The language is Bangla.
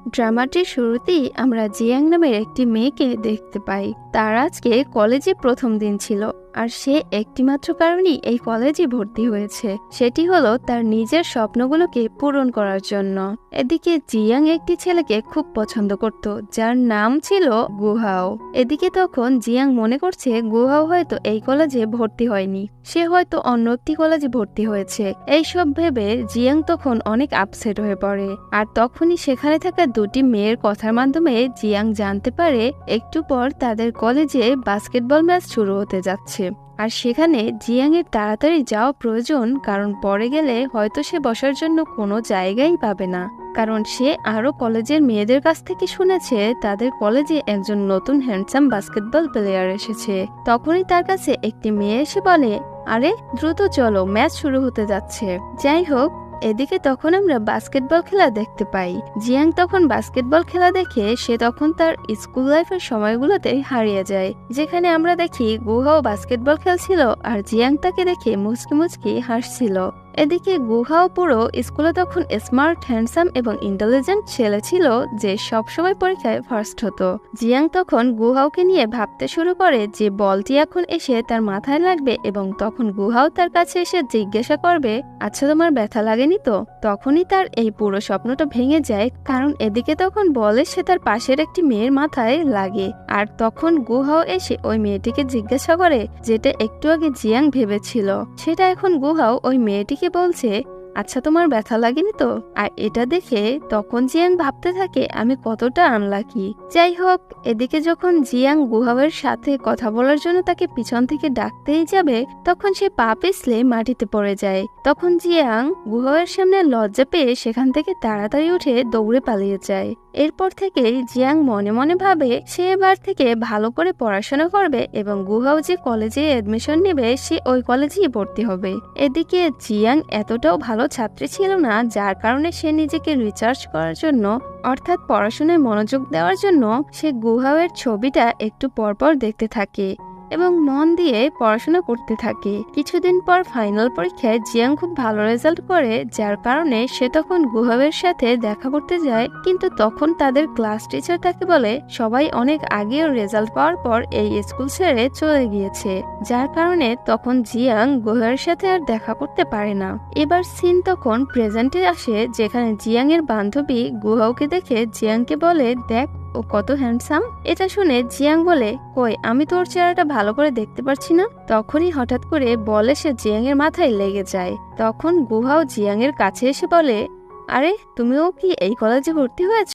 ড্রামাটির শুরুতেই আমরা জিয়াং নামের একটি মেয়েকে দেখতে পাই। তার আজকে কলেজে প্রথম দিন ছিল, আর সে একটিমাত্র কারণেই এই কলেজে ভর্তি হয়েছে, সেটি হলো তার নিজের স্বপ্নগুলোকে পূরণ করার জন্য। এদিকে জিয়াং একটি ছেলেকে খুব পছন্দ করত, যার নাম ছিল গুহাও। এদিকে তখন জিয়াং মনে করছে গুহাও হয়তো এই কলেজে ভর্তি হয়নি, সে হয়তো অন্য একটি কলেজে ভর্তি হয়েছে। এইসব ভেবে জিয়াং তখন অনেক আপসেট হয়ে পড়ে। আর তখনই সেখানে থাকা দুটি মেয়ের কথার মাধ্যমে জিয়াং জানতে পারে একটু পর তাদের কলেজে বাস্কেটবল ম্যাচ শুরু হতে যাচ্ছে। আর সেখানে জিয়াং এর তাড়াতাড়ি যাওয়া প্রয়োজন, কারণ পরে গেলে হয়তো সে বসার জন্য কোনো জায়গাই পাবে না। কারণ সে আরো কলেজের মেয়েদের কাছ থেকে শুনেছে তাদের কলেজে একজন নতুন হ্যান্ডসাম বাস্কেটবল প্লেয়ার এসেছে। তখনই তার কাছে একটি মেয়ে এসে বলে, আরে দ্রুত চলো, ম্যাচ শুরু হতে যাচ্ছে। যাই হোক, এদিকে তখন আমরা বাস্কেটবল খেলা দেখতে পাই। জিয়াং তখন বাস্কেটবল খেলা দেখে সে তখন তার স্কুল লাইফের সময়গুলোতে হারিয়ে যায়, যেখানে আমরা দেখি গুহাও বাস্কেটবল খেলছিল আর জিয়াং তাকে দেখে মুচকি মুচকি হাসছিল। এদিকে গুহাও পুরো স্কুলে তখন স্মার্ট, হ্যান্ডসাম এবং ইন্টেলিজেন্ট ছেলে ছিল যে সবসময় পরীক্ষায় ফার্স্ট হতো। জিয়াং তখন গুহাওকে নিয়ে ভাবতে শুরু করে যে বলটি এখন এসে তার মাথায় লাগবে, এবং তখন গুহাও তার কাছে এসে জিজ্ঞাসা করবে, আচ্ছা তোমার ব্যথা লাগেনি তো? তখনই তার এই পুরো স্বপ্নটা ভেঙে যায়, কারণ এদিকে তখন বলে সে তার পাশের একটি মেয়ের মাথায় লাগে। আর তখন গুহাও এসে ওই মেয়েটিকে জিজ্ঞাসা করে যেটা একটু আগে জিয়াং ভেবেছিল, সেটা এখন গুহাও ওই মেয়েটিকে বলছে, আচ্ছা তোমার ব্যথা লাগেনি তো? আর এটা দেখে তখন জিয়াং ভাবতে থাকে আমি কতটা আনলাকি। যাই হোক, এদিকে যখন জিয়াং গুহাওয়ের সাথে কথা বলার জন্য তাকে পিছন থেকে ডাকতেই যাবে, তখন সে পা পিছলে মাটিতে পড়ে যায়। তখন জিয়াং গুহাওয়ের সামনে লজ্জা পেয়ে সেখান থেকে তাড়াতাড়ি উঠে দৌড়ে পালিয়ে যায়। এরপর থেকে জিয়াং মনে মনে ভাবে সে এবার থেকে ভালো করে পড়াশোনা করবে এবং গুহাও যে কলেজে এডমিশন নেবে সে ওই কলেজেই ভর্তি হবে। এদিকে জিয়াং এতটাও ভালো ছাত্রী ছিল না, যার কারণে সে নিজেকে রিচার্জ করার জন্য, অর্থাৎ পড়াশোনায় মনোযোগ দেওয়ার জন্য, সে গুহাওয়ের ছবিটা একটু পরপর দেখতে থাকে এবং মন দিয়ে পড়াশোনা করতে থাকে। কিছুদিন পর ফাইনাল পরীক্ষায় জিয়াং খুব ভালো রেজাল্ট করে, যার কারণে সে তখন গুহাওয়ের সাথে দেখা করতে যায়। কিন্তু তখন তাদের ক্লাস টিচার তাকে বলে সবাই অনেক আগে রেজাল্ট পাওয়ার পর এই স্কুল ছেড়ে চলে গিয়েছে, যার কারণে তখন জিয়াং গুহাওয়ের সাথে আর দেখা করতে পারে না। এবার সিন তখন প্রেজেন্টে আসে, যেখানে জিয়াং এর বান্ধবী গুহাওকে দেখে জিয়াংকে বলে, দেখ ও কত হ্যান্ডসাম। এটা শুনে জিয়াং বলে, কই আমি তোর চেহারাটা ভালো করে দেখতে পারছি না। তখনই হঠাৎ করে বলে সে জিয়াং এর মাথায় লেগে যায়। তখন গুহাও জিয়াং এর কাছে এসে বলে, আরে তুমিও কি এই কলেজে ভর্তি হয়েছ?